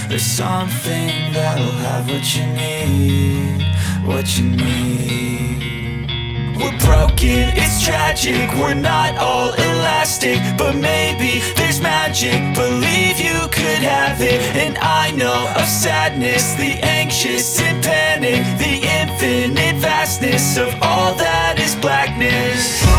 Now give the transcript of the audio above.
There's something that'll have what you need, what you need. We're broken, it's tragic, we're not all elastic, but maybe there's magic, believe you could have it. And I know of sadness, the anxious and panic, the infinite vastness of all that is blackness.